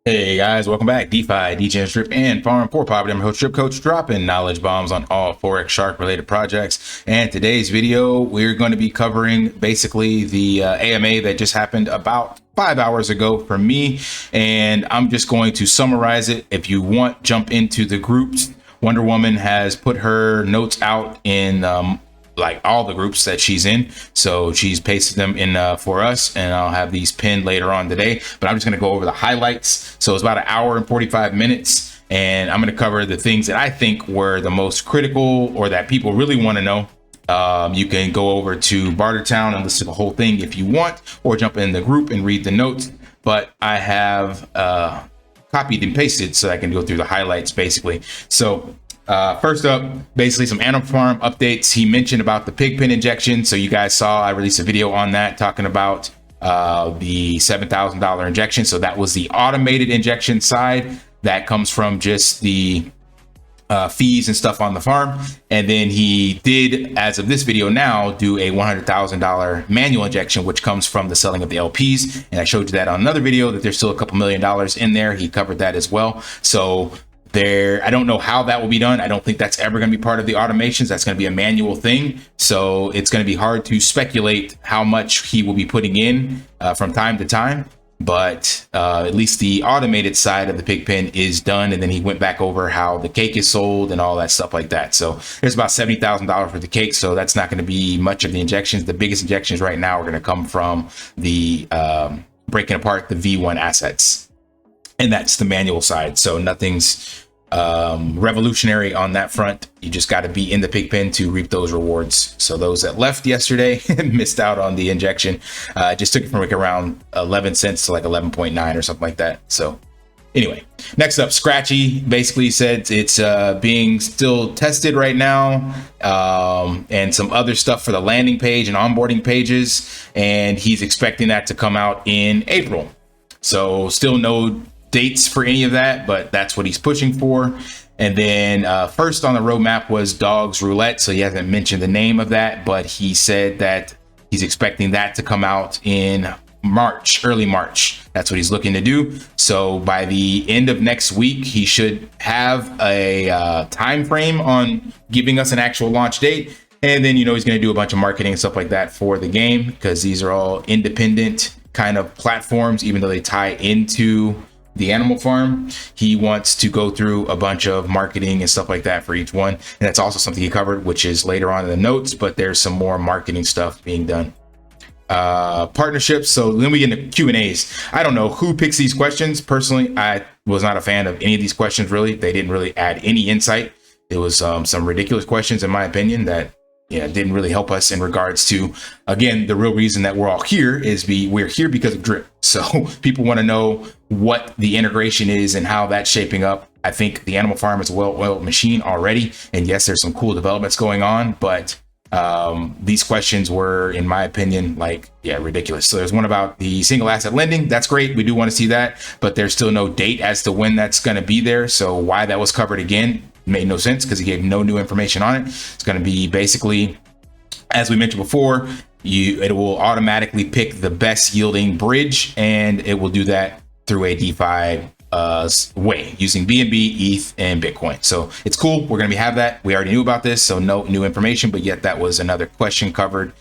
Hey guys, welcome back. DeFi, degens, drip, and farm for poverty. I'm your host, Drip Coach, dropping knowledge bombs on all Forex Shark related projects. And today's video, we're going to be covering basically the AMA that just happened about 5 hours ago for me. And I'm just going to summarize it. If you want, jump into the groups. Wonder Woman has put her notes out in like all the groups that she's in, so she's pasted them in for us, and I'll have these pinned later on today. But I'm just going to go over the highlights. So it's about an hour and 45 minutes, and I'm going to cover the things that I think were the most critical or that people really want to know. You can go over to Bartertown and listen to the whole thing if you want, or jump in the group and read the notes. But I have copied and pasted so I can go through the highlights basically. So first up, basically some Animal Farm updates. He mentioned about the pig pen injection. So you guys saw I released a video on that talking about the $7,000 injection. So that was the automated injection side that comes from just the fees and stuff on the farm. And then he did, as of this video now, do a $100,000 manual injection, which comes from the selling of the LPs. And I showed you that on another video that there's still a couple $1,000,000 in there. He covered that as well. So I don't know how that will be done. I don't think that's ever going to be part of the automations. That's going to be a manual thing. So it's going to be hard to speculate how much he will be putting in from time to time. But at least the automated side of the pig pen is done. And then he went back over how the cake is sold and all that stuff like that. So there's about $70,000 for the cake. So that's not going to be much of the injections. The biggest injections right now are going to come from the breaking apart the V1 assets. And that's the manual side. So nothing's revolutionary on that front. You just got to be in the pig pen to reap those rewards. So those that left yesterday missed out on the injection. Just took it from like around 11 cents to like 11.9 or something like that. So anyway, next up, Scratchy basically said it's being still tested right now, and some other stuff for the landing page and onboarding pages. And he's expecting that to come out in April. So still no dates for any of that, but that's what he's pushing for. And then first on the roadmap was Dogs Roulette. So he hasn't mentioned the name of that, but he said that he's expecting that to come out in March, early March. That's what he's looking to do. So by the end of next week, he should have a time frame on giving us an actual launch date. And then, he's going to do a bunch of marketing and stuff like that for the game, because these are all independent kind of platforms, even though they tie into the Animal Farm. He wants to go through a bunch of marketing and stuff like that for each one. And that's also something he covered, which is later on in the notes, but there's some more marketing stuff being done. Partnerships. So then we get into Q&As. I don't know who picks these questions. Personally, I was not a fan of any of these questions, really. They didn't really add any insight. It was some ridiculous questions, in my opinion, that didn't really help us in regards to, again, the real reason that we're all here is we're here because of drip. So people want to know what the integration is and how that's shaping up. I think the Animal Farm is a well-oiled machine already. And yes, there's some cool developments going on, but these questions were, in my opinion, ridiculous. So there's one about the single asset lending. That's great. We do want to see that, but there's still no date as to when that's going to be there. So why that was covered again made no sense, because he gave no new information on it. It's going to be basically, as we mentioned before, it will automatically pick the best yielding bridge, and it will do that through a DeFi way using BNB, ETH, and Bitcoin. So it's cool. We're going to have that. We already knew about this, so no new information, but yet that was another question covered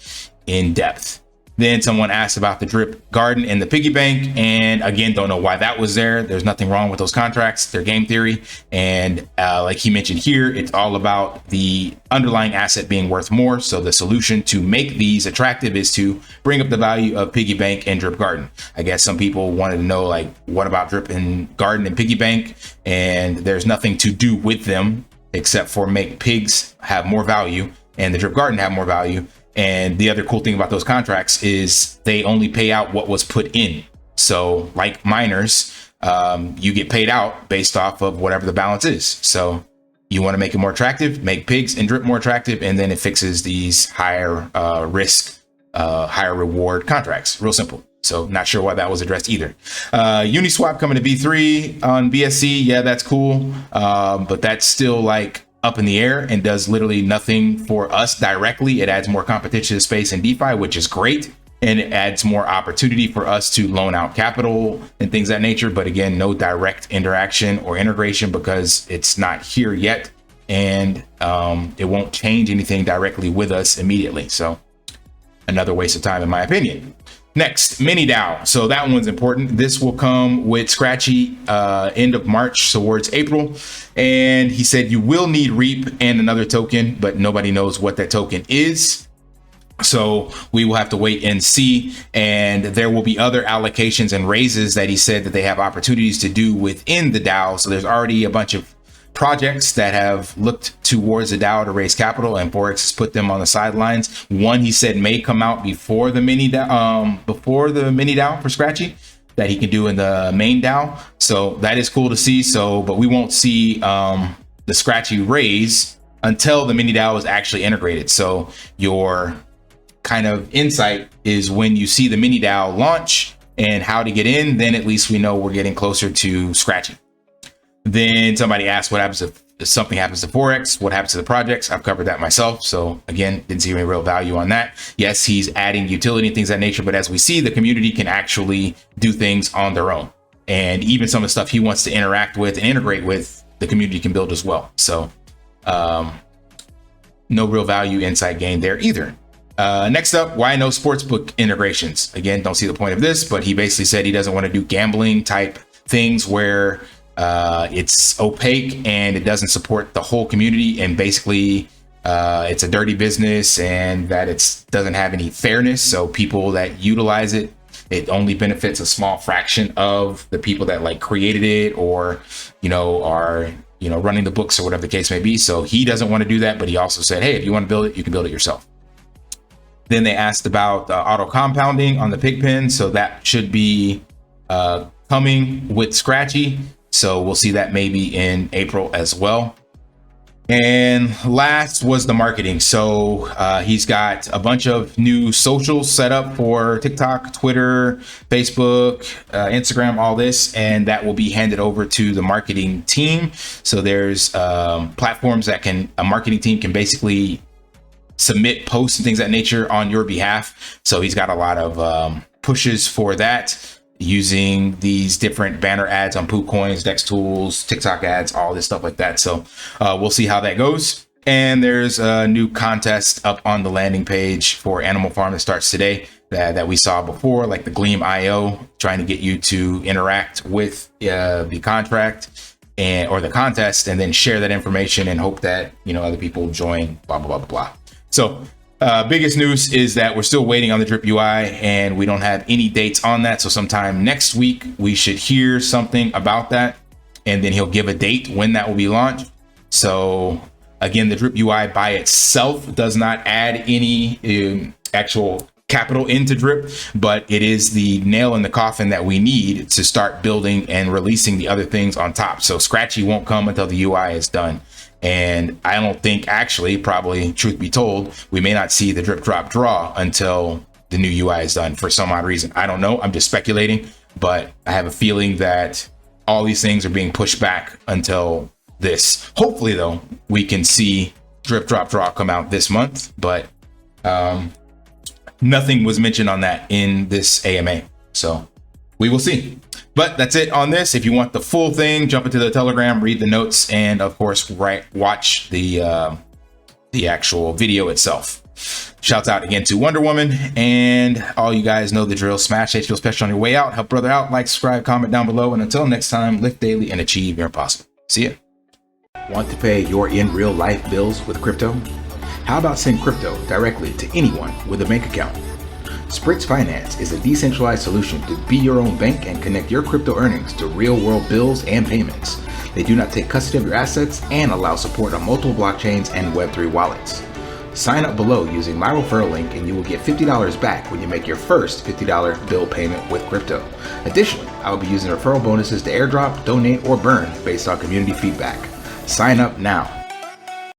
in depth. Then someone asked about the drip garden and the piggy bank, and again, don't know why that was there. There's nothing wrong with those contracts. They're game theory. And like he mentioned here, it's all about the underlying asset being worth more. So the solution to make these attractive is to bring up the value of piggy bank and drip garden. I guess some people wanted to know, what about drip and garden and piggy bank? And there's nothing to do with them except for make pigs have more value and the drip garden have more value. And the other cool thing about those contracts is they only pay out what was put in. So like miners, you get paid out based off of whatever the balance is. So you want to make it more attractive, make pigs and drip more attractive, and then it fixes these higher risk, higher reward contracts. Real simple. So not sure why that was addressed either. Uniswap coming to B3 on BSC. Yeah, that's cool. But that's still up in the air and does literally nothing for us directly. It adds more competition to space in DeFi, which is great. and it adds more opportunity for us to loan out capital and things of that nature. But again, no direct interaction or integration because it's not here yet, and it won't change anything directly with us immediately. So another waste of time in my opinion. Next, mini DAO. So that one's important. This will come with Scratchy end of March towards April. And he said you will need REAP and another token, but nobody knows what that token is. So we will have to wait and see. And there will be other allocations and raises that he said that they have opportunities to do within the DAO. So there's already a bunch of projects that have looked towards the DAO to raise capital, and Forex has put them on the sidelines. One he said may come out before the mini DAO for Scratchy that he can do in the main DAO. So that is cool to see. So, but we won't see the Scratchy raise until the mini DAO is actually integrated. So your kind of insight is when you see the mini DAO launch and how to get in, then at least we know we're getting closer to Scratchy. Then somebody asked what happens if something happens to Forex, what happens to the projects. I've covered that myself. So again, didn't see any real value on that. Yes, he's adding utility and things of that nature, but as we see, the community can actually do things on their own. And even some of the stuff he wants to interact with and integrate with, the community can build as well. So no real value insight gain there either. Next up, why no sportsbook integrations? Again, don't see the point of this, but he basically said he doesn't want to do gambling type things where it's opaque and it doesn't support the whole community, and basically it's a dirty business and that it doesn't have any fairness. So people that utilize it, it only benefits a small fraction of the people that like created it or, are, running the books or whatever the case may be. So he doesn't want to do that, but he also said, hey, if you want to build it, you can build it yourself. Then they asked about auto compounding on the PIGGY. So that should be coming with Scratchy. So we'll see that maybe in April as well. And last was the marketing. So he's got a bunch of new socials set up for TikTok, Twitter, Facebook, Instagram, all this, and that will be handed over to the marketing team. So there's platforms that a marketing team can basically submit posts and things of that nature on your behalf. So he's got a lot of pushes for that, using these different banner ads on PooCoins, Dex Tools, TikTok ads, all this stuff like that. So we'll see how that goes. And there's a new contest up on the landing page for Animal Farm that starts today that we saw before, like the Gleam IO, trying to get you to interact with the contract or the contest, and then share that information and hope that other people join, blah, blah, blah, blah. So biggest news is that we're still waiting on the Drip UI and we don't have any dates on that. So sometime next week, we should hear something about that. And then he'll give a date when that will be launched. So again, the Drip UI by itself does not add any actual capital into Drip, but it is the nail in the coffin that we need to start building and releasing the other things on top. So Scratchy won't come until the UI is done. And I don't think, actually, probably, truth be told, we may not see the drip drop draw until the new UI is done for some odd reason. I don't know. I'm just speculating, but I have a feeling that all these things are being pushed back until this. Hopefully, though, we can see drip drop draw come out this month, but nothing was mentioned on that in this AMA. So we will see. But that's it on this. If you want the full thing, jump into the Telegram, read the notes, and of course, watch the actual video itself. Shouts out again to Wonder Woman, and all you guys know the drill. Smash HTML special on your way out. Help brother out. Like, subscribe, comment down below, and until next time, lift daily and achieve your impossible. See ya. Want to pay your in real life bills with crypto? How about send crypto directly to anyone with a bank account? Spritz Finance is a decentralized solution to be your own bank and connect your crypto earnings to real-world bills and payments. They do not take custody of your assets and allow support on multiple blockchains and Web3 wallets. Sign up below using my referral link and you will get $50 back when you make your first $50 bill payment with crypto. Additionally, I will be using referral bonuses to airdrop, donate, or burn based on community feedback. Sign up now.